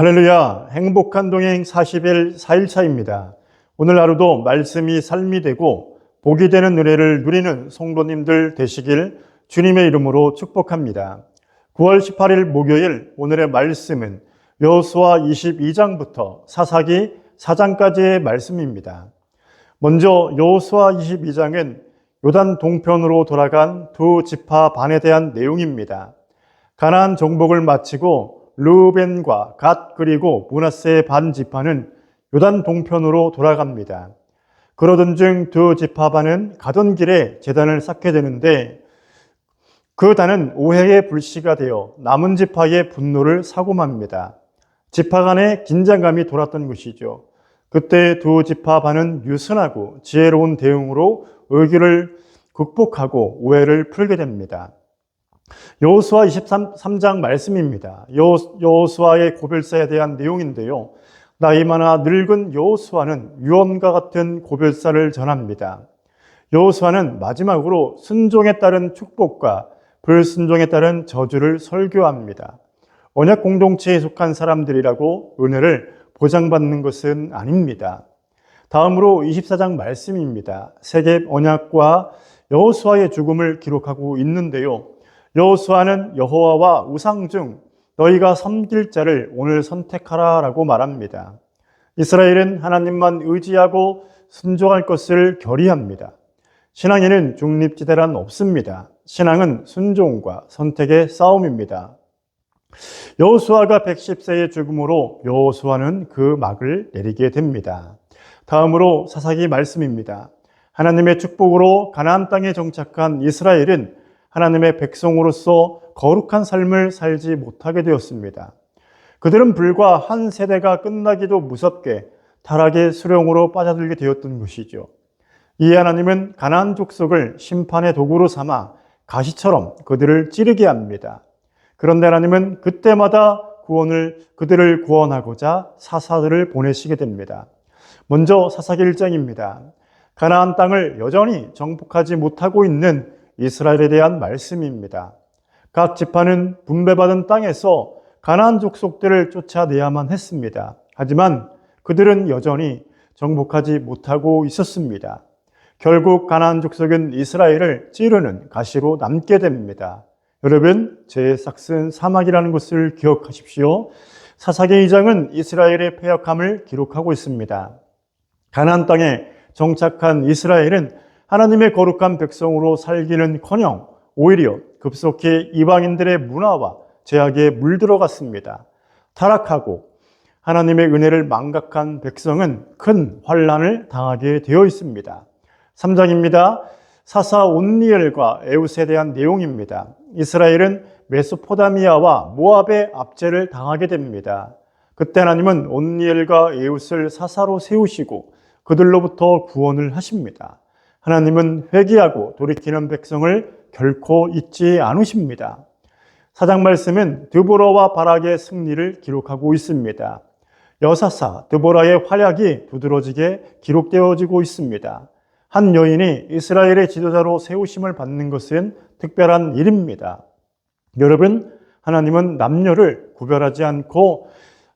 할렐루야, 행복한 동행 40일 4일차입니다. 오늘 하루도 말씀이 삶이 되고 복이 되는 은혜를 누리는 성도님들 되시길 주님의 이름으로 축복합니다. 9월 18일 목요일 오늘의 말씀은 여호수아 22장부터 사사기 4장까지의 말씀입니다. 먼저 여호수아 22장은 요단 동편으로 돌아간 두 지파 반에 대한 내용입니다. 가나안 정복을 마치고 르우벤과 갓 그리고 므낫세의 반 지파는 요단 동편으로 돌아갑니다. 그러던 중 두 지파 반은 가던 길에 제단을 쌓게 되는데 그 단은 오해의 불씨가 되어 남은 지파의 분노를 사고 맙니다. 지파 간에 긴장감이 돌았던 것이죠. 그때 두 지파 반은 유순하고 지혜로운 대응으로 의기를 극복하고 오해를 풀게 됩니다. 여호수아 23장 말씀입니다. 여호수아의 고별사에 대한 내용인데요. 나이 많아 늙은 여호수아는 유언과 같은 고별사를 전합니다. 여호수아는 마지막으로 순종에 따른 축복과 불순종에 따른 저주를 설교합니다. 언약 공동체에 속한 사람들이라고 은혜를 보장받는 것은 아닙니다. 다음으로 24장 말씀입니다. 세겜 언약과 여호수아의 죽음을 기록하고 있는데요. 여호수아는 여호와와 우상 중 너희가 섬길 자를 오늘 선택하라 라고 말합니다. 이스라엘은 하나님만 의지하고 순종할 것을 결의합니다. 신앙에는 중립지대란 없습니다. 신앙은 순종과 선택의 싸움입니다. 여호수아가 110세의 죽음으로 여호수아는 그 막을 내리게 됩니다. 다음으로 사사기 말씀입니다. 하나님의 축복으로 가나안 땅에 정착한 이스라엘은 하나님의 백성으로서 거룩한 삶을 살지 못하게 되었습니다. 그들은 불과 한 세대가 끝나기도 무섭게 타락의 수령으로 빠져들게 되었던 것이죠. 이에 하나님은 가나안 족속을 심판의 도구로 삼아 가시처럼 그들을 찌르게 합니다. 그런데 하나님은 그때마다 그들을 구원하고자 사사들을 보내시게 됩니다. 먼저 사사기 1장입니다. 가나안 땅을 여전히 정복하지 못하고 있는 이스라엘에 대한 말씀입니다. 각 지파는 분배받은 땅에서 가나안 족속들을 쫓아내야만 했습니다. 하지만 그들은 여전히 정복하지 못하고 있었습니다. 결국 가나안 족속은 이스라엘을 찌르는 가시로 남게 됩니다. 여러분, 죄의 싹슨 사막이라는 것을 기억하십시오. 사사기 2장은 이스라엘의 패역함을 기록하고 있습니다. 가나안 땅에 정착한 이스라엘은 하나님의 거룩한 백성으로 살기는커녕 오히려 급속히 이방인들의 문화와 제약에 물들어갔습니다. 타락하고 하나님의 은혜를 망각한 백성은 큰 환난을 당하게 되어 있습니다. 3장입니다. 사사 온니엘과 에웃에 대한 내용입니다. 이스라엘은 메소포타미아와 모압의 압제를 당하게 됩니다. 그때 하나님은 온니엘과 에웃을 사사로 세우시고 그들로부터 구원을 하십니다. 하나님은 회개하고 돌이키는 백성을 결코 잊지 않으십니다. 4장 말씀은 드보라와 바락의 승리를 기록하고 있습니다. 여사사 드보라의 활약이 두드러지게 기록되어지고 있습니다. 한 여인이 이스라엘의 지도자로 세우심을 받는 것은 특별한 일입니다. 여러분, 하나님은 남녀를 구별하지 않고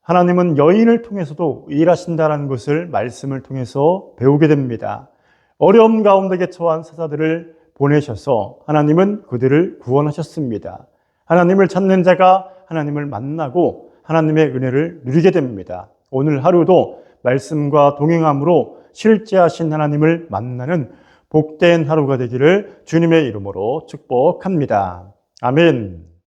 하나님은 여인을 통해서도 일하신다는 것을 말씀을 통해서 배우게 됩니다. 어려움 가운데 처한 사사들을 보내셔서 하나님은 그들을 구원하셨습니다. 하나님을 찾는 자가 하나님을 만나고 하나님의 은혜를 누리게 됩니다. 오늘 하루도 말씀과 동행함으로 실제하신 하나님을 만나는 복된 하루가 되기를 주님의 이름으로 축복합니다. 아멘.